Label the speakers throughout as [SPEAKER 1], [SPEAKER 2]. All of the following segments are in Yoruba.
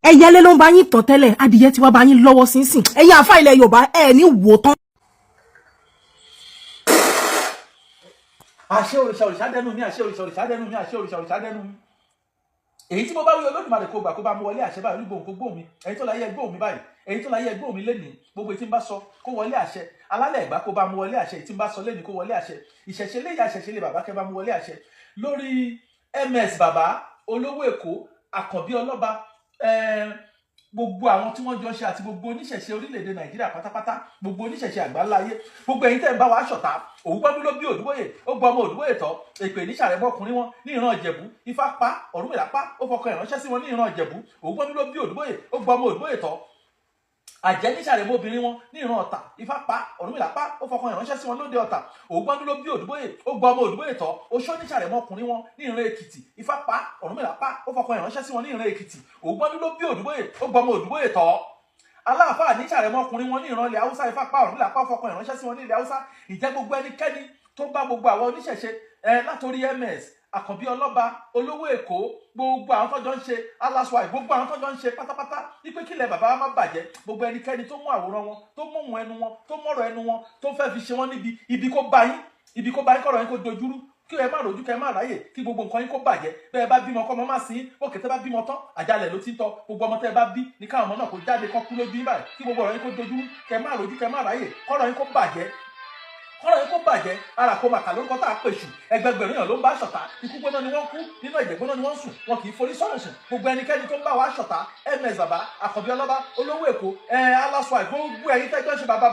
[SPEAKER 1] ẹyẹlé ló ń bá yín tàn tẹ́lẹ̀ adìyẹ tí wàá bá yín lọ́wọ́ sínsìn ẹ̀yin àfa ilẹ̀ Yorùbá ẹ̀ ní wò tán.
[SPEAKER 2] àṣẹ òrìṣà òrìṣà dẹnu mi, àṣẹ òrìṣà òrìṣà dẹnu mi, àṣẹ òrìṣà òrìṣà dẹnu mi. èyí tí mo bá wí Olódùmarè kó gbà kó bá mu wọlé àṣẹ báyìí olúgbòhùn kó gbóhùn mi, ẹ̀yin tó láyé ẹgbóhùn mi báyìí, ẹ̀yin tó láyé ẹgbóhùn mi lénìí, gbogbo èyí tí ń bá sọ kó wọlé àṣẹ, alálẹ̀ Ẹ̀gbá kó bá mu wọlé àṣẹ, èyí tí ń bá sọ lénìí kó wọlé àṣẹ, ìṣẹ̀ṣe lé ìyá ìṣẹ̀ṣe lé bàbá kẹ́ bá mu wọlé àṣẹ lórí MS bàbá olówó Èkó Àkànbí ọlọ́ba, gbogbo àwọn tí wọ́n jọ ṣe àti gbogbo oníṣẹ̀ṣe orílẹ̀-èdè Nàìjíríà pátápátá, gbogbo oníṣẹ̀ṣe àgbáńláyé, gbogbo ẹ̀yin tẹ́ ń bá wa ṣọ̀tá. Òwúgbọ́dún ló bí Òdúbóyè, ó gbọ́ ọmọ Òdúbóyè tọ́, èpè ní Ṣàrẹ̀mọ́ ọkùnrin wọn ní ìran Ìjẹ̀bú, Ifá pa, Ọ̀rúnmìlà pa, ó fọkọ ìránṣẹ́ sí wọn ní ìran Ìjẹ̀bú. Òwúgbọ́dún ló bí Òdúbóyè, ó gbọ́ ọmọ Òdúbóyè tọ́, àjẹ́ ní Ṣàrẹ̀mọ́ obìnrin wọn ní ìran Ọ̀tà, Ifá pa, Ọ̀rúnmìlà pa, ó fọkọ ìránṣẹ́ sí wọn lóde Ọ̀tà. Òwúgbọ́dún ló bí Òdúbóyè, ó gbọ́ ọmọ Òdúbóyè tọ́, Oṣó ní Ṣàrẹ̀mọ́ ọkùnrin wọn ní ìran Èkìtì, Ifá pa, Ọ̀rúnmìlà pa, ó fọkọ ìránṣẹ́ sí wọn ní ìran Èkìtì. Òwúgbọ́dún ló bí Òdúbóyè, ó gbọ́ ọmọ Òdúbóyè tọ́, Aláàfáà ní Ṣàrẹ̀mọ́ ọkùnrin wọn ní ìran ilẹ̀ Haúsá, Ifá pa, Ọ̀rúnmìlà pa, fọkọ ìránṣẹ́ sí wọn ní ilẹ̀ Haúsá. Ìjẹ́ gbogbo ẹnikẹ́ni tó bá gbogbo àwọn oníṣẹ̀ṣe látòrí MS Àkànbí ọlọ́ba olówó Èkó, gbogbo àwọn tọ́jọ́ ń ṣe aláṣọ gbogbo àwọn tọ́jọ́ ń ṣe pátápátá wípé kílẹ̀ bàbá wa má bàjẹ́, gbogbo ẹnikẹ́ni tó mú àwòrán wọn, tó mú ohun ẹnu wọn, tó mọ̀rọ̀ ẹnu wọn, tó fẹ́ fi ṣe wọ́n níbi ibi kó bá yín kọ̀rọ̀ yín kó dojúrú, kí ẹ má rojú kẹ má ráyè, kí gbogbo nǹkan yín kó bàjẹ́. Bẹ́ẹ̀ bá bímọ kọ́mọ má sí, òkè tẹ́ bá bímọ tán àjálẹ̀ ló ti ń tọ́, gbogbo ọmọ tẹ́ bá bí ní káwọn ọmọ náà kó jáde kọ́ kú lójú yín báyìí, kí gbogbo ọ̀rọ̀ yín kó dojúrú, kẹ má rojú kẹ má ráyè, kọ́rọ̀ yín kó bàjẹ́, kọ́rọ̀ yín kó bàjẹ́. Ara kó màkà lórúkọ tá a pèsù, ẹgbẹgbẹ̀rún èèyàn ló ń bá ṣọ̀tá, ikú gbóná ni wọ́n kú, nínú ẹ̀jẹ̀ gbóná ni wọ́n sùn, wọn kì í forí sọ̀rùn sùn. Gbogbo ẹnikẹ́ni tó ń bá wa ṣọ̀tá, MS bàbá Àkànbí ọlọ́ba olówó Èkó, aláṣọ gbogbo ẹ̀yin tẹ́jọ́ ń ṣe bàbá,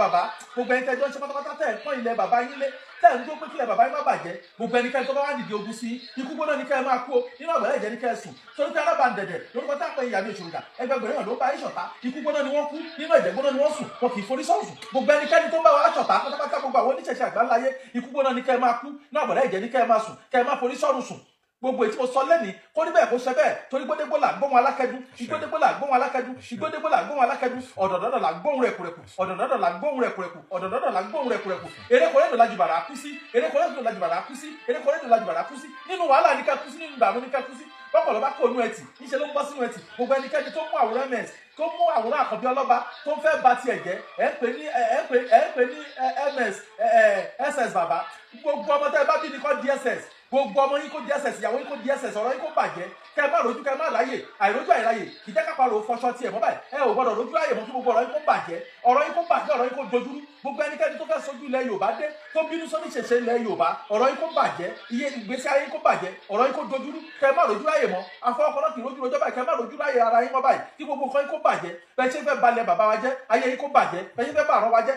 [SPEAKER 2] gbogbo ẹ̀yin tẹ́jọ́ ń ṣe pátápátá tẹ́ ẹ̀ pọ́n ilẹ̀ bàbá yín lé, tẹ́ ẹ̀ ń tó pé kílẹ̀ bàbá yín má bàjẹ́. Gbogbo ẹnikẹ́ni tó bá wá dìde ogun sí ikú gbóná ní kẹ́ ẹ máa kú o, nínú àgbẹ̀rẹ̀ ẹ̀jẹ̀ ní kẹ́ ẹ sùn, torí pé alábàndẹ̀dẹ̀ lórúkọ tá a pè ìyàmí òṣòrùgà, ẹgbẹgbẹ̀rún èèyàn ló bá yín ṣọ̀tá, ikú gbóná ni wọ́n kú, nínú ẹ̀jẹ̀ gbóná ni wọ́n sùn, wọn kì í forí sọ̀rùn sùn. Gbogbo ẹnikẹ́ni tó ń bá wa ṣọ̀tá pátápátá, gbogbo àwọn oníṣẹ̀ṣe àgbáńláyé, ikú gbóná ní kẹ́ ẹ máa kú, nínú àgbẹ̀rẹ̀ ẹ̀jẹ̀ ní kẹ́ ẹ máa sùn, kẹ́ ẹ má forí sọ̀rùn sùn. Gbogbo ètí mo sọ lẹ́nìí kó níbẹ̀ kó ṣe bẹ́ẹ̀, torí gbódégbó là gbóhùn alákẹ́dùn, igbódégbó là gbóhùn alákẹ́dùn, igbódégbó là gbóhùn alákẹ́dùn, ọ̀dọ̀dọ̀dọ̀ là gbóhùn rẹ̀kùrẹ̀kù, ọ̀dọ̀dọ̀dọ̀ là gbóhùn rẹ̀kùrẹ̀kù, ọ̀dọ̀dọ̀dọ̀ là gbóhùn rẹ̀kùrẹ̀kù. Erékùrẹ́dò la jùbàrà kú sí, erékùrẹ́dò la jùbàrà kú sí, erékùrẹ́dò la jùbàrà kú sí, nínú wàhálà ní ká kú sí, nínú ìdààmú ní ká kú sí. Bọ́pọ̀ ló bá kó inú ẹtì, níṣẹ́ ló ń bọ́ sínú ẹtì. Gbogbo ẹnikẹ́ni tó mú àwòrán MS, tó mú àwòrán Àkànbí ọlọ́ba, tó ń fẹ́ ba tiẹ̀ jẹ́, ẹ̀ ń pè ní MS SS bàbá. Gbogbo ọmọ tẹ́ ẹ bá bí ní kọ́ DSS, gbogbo ọmọ yín kó DSS, ìyàwó yín kó DSS, ọ̀rọ̀ yín kó bàjẹ́. Kẹ́ ẹ má rojú, kẹ́ ẹ má ráyè, àìrójú àìráyè, ìjẹ́ kápá ro fọṣọ tiẹ̀ mọ́ báyìí, ẹ ò gbọ́dọ̀ rojú ráyè mọ́ kí gbogbo ọ̀rọ̀ yín kó bàjẹ́, ọ̀rọ̀ yín kó bàjẹ́, ọ̀rọ̀ yín kó dojúrú. Gbogbo ẹnikẹ́ni tó fẹ́ sojú ilẹ̀ Yorùbá dé, tó bínú sóní ṣẹ̀ṣẹ̀ ilẹ̀ Yorùbá, ọ̀rọ̀ yín kó bàjẹ́, iye ìgbésí ayé yín kó bàjẹ́, ọ̀rọ̀ yín kó dojúrú. Kẹ́ ẹ má rojú ráyè mọ́, afọwọ́kọ́lọ́ kì í rojú rojọ́ báyìí, kẹ́ ẹ má rojú ráyè ara yín mọ́ báyìí, kí gbogbo nǹkan yín kó bàjẹ́. Bẹ́ẹ̀ ṣe fẹ́ balẹ̀ bàbá wa jẹ́, ayé yín kó bàjẹ́, bẹ́ẹ̀ ṣe fẹ́ bá àrọ́ wa jẹ́.